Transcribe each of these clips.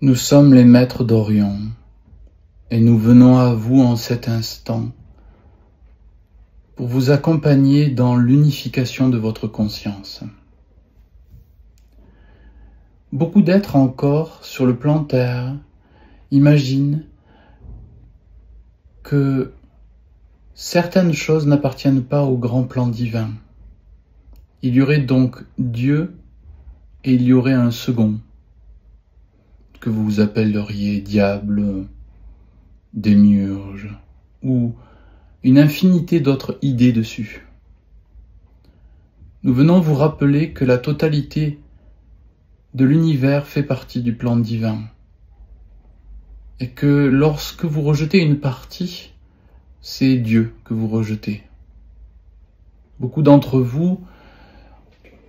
Nous sommes les maîtres d'Orion, et nous venons à vous en cet instant pour vous accompagner dans l'unification de votre conscience. Beaucoup d'êtres encore sur le plan Terre imaginent que certaines choses n'appartiennent pas au grand plan divin. Il y aurait donc Dieu et il y aurait un second, que vous appelleriez diable, démiurge, ou une infinité d'autres idées dessus. Nous venons vous rappeler que la totalité de l'univers fait partie du plan divin, et que lorsque vous rejetez une partie, c'est Dieu que vous rejetez. Beaucoup d'entre vous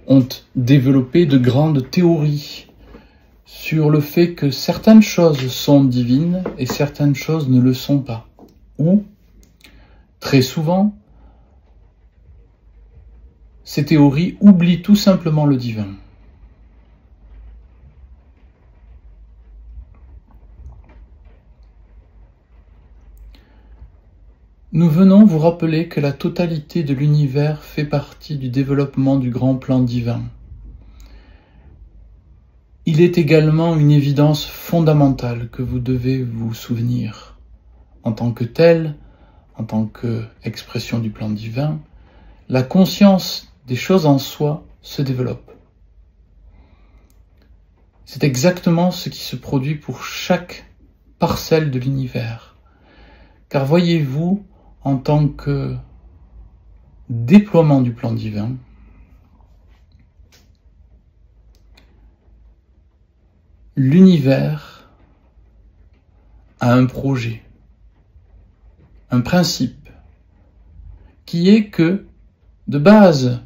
ont développé de grandes théories sur le fait que certaines choses sont divines et certaines choses ne le sont pas. Ou, très souvent, ces théories oublient tout simplement le divin. Nous venons vous rappeler que la totalité de l'univers fait partie du développement du grand plan divin. Il est également une évidence fondamentale que vous devez vous souvenir. En tant que tel, en tant qu'expression du plan divin, la conscience des choses en soi se développe. C'est exactement ce qui se produit pour chaque parcelle de l'univers. Car voyez-vous, en tant que déploiement du plan divin, l'univers a un projet, un principe, qui est que, de base,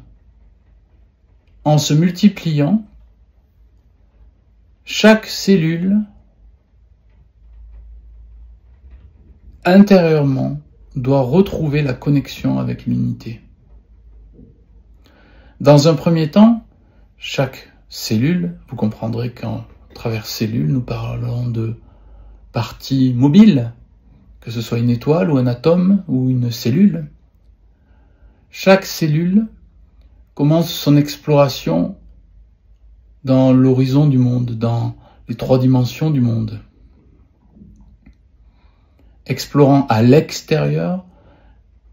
en se multipliant, chaque cellule, intérieurement, doit retrouver la connexion avec l'unité. Dans un premier temps, chaque cellule, vous comprendrez qu'en travers cellule, nous parlons de parties mobiles, que ce soit une étoile ou un atome ou une cellule. Chaque cellule commence son exploration dans l'horizon du monde, dans les 3 dimensions du monde. Explorant à l'extérieur,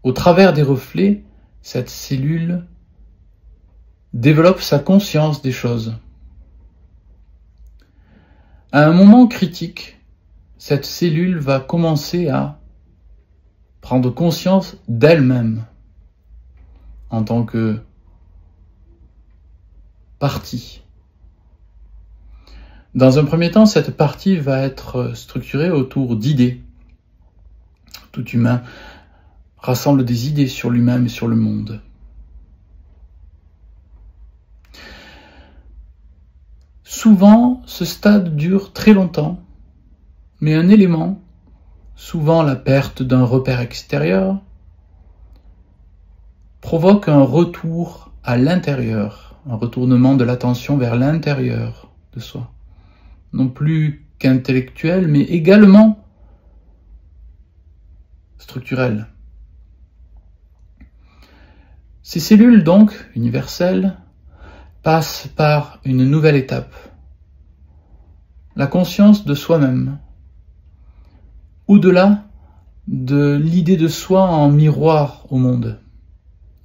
au travers des reflets, cette cellule développe sa conscience des choses. À un moment critique, cette cellule va commencer à prendre conscience d'elle-même en tant que partie. Dans un premier temps, cette partie va être structurée autour d'idées. Tout humain rassemble des idées sur lui-même et sur le monde. Souvent, ce stade dure très longtemps, mais un élément, souvent la perte d'un repère extérieur, provoque un retour à l'intérieur, un retournement de l'attention vers l'intérieur de soi. Non plus qu'intellectuel, mais également structurel. Ces cellules, donc, universelles, passent par une nouvelle étape. La conscience de soi-même, au-delà de l'idée de soi en miroir au monde,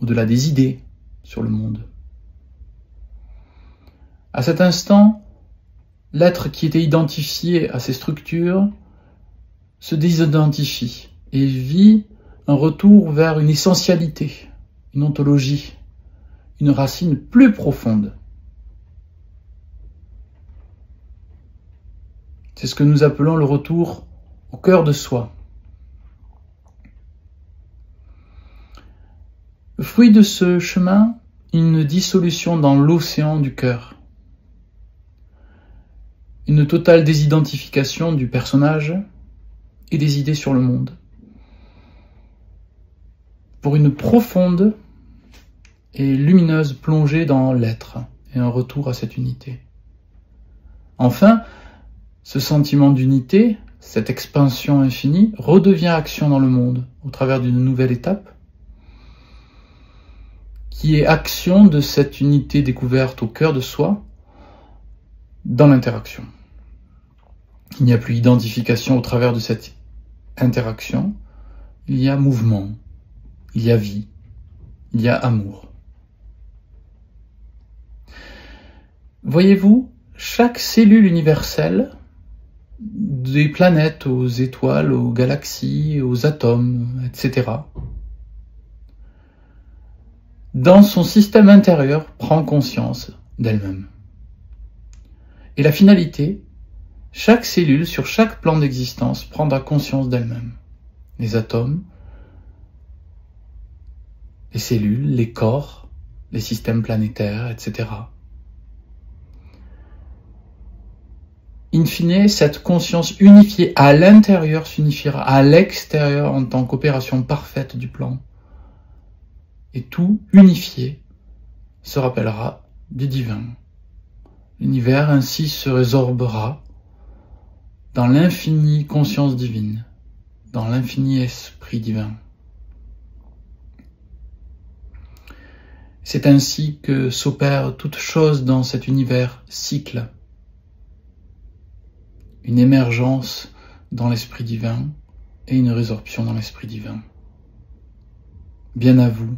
au-delà des idées sur le monde. À cet instant, l'être qui était identifié à ces structures se désidentifie et vit un retour vers une essentialité, une ontologie, une racine plus profonde. C'est ce que nous appelons le retour au cœur de soi. Le fruit de ce chemin, une dissolution dans l'océan du cœur. Une totale désidentification du personnage et des idées sur le monde. Pour une profonde et lumineuse plongée dans l'être et un retour à cette unité. Enfin, Ce sentiment d'unité, cette expansion infinie, redevient action dans le monde au travers d'une nouvelle étape, qui est action de cette unité découverte au cœur de soi, dans l'interaction. Il n'y a plus identification au travers de cette interaction, il y a mouvement, il y a vie, il y a amour. Voyez-vous, chaque cellule universelle, des planètes aux étoiles, aux galaxies, aux atomes, etc., dans son système intérieur, prend conscience d'elle-même. Et la finalité, chaque cellule sur chaque plan d'existence prendra conscience d'elle-même. Les atomes, les cellules, les corps, les systèmes planétaires, etc. In fine, cette conscience unifiée à l'intérieur s'unifiera à l'extérieur en tant qu'opération parfaite du plan. Et tout unifié se rappellera du divin. L'univers ainsi se résorbera dans l'infinie conscience divine, dans l'infini esprit divin. C'est ainsi que s'opère toute chose dans cet univers cycle. Une émergence dans l'esprit divin et une résorption dans l'esprit divin. Bien à vous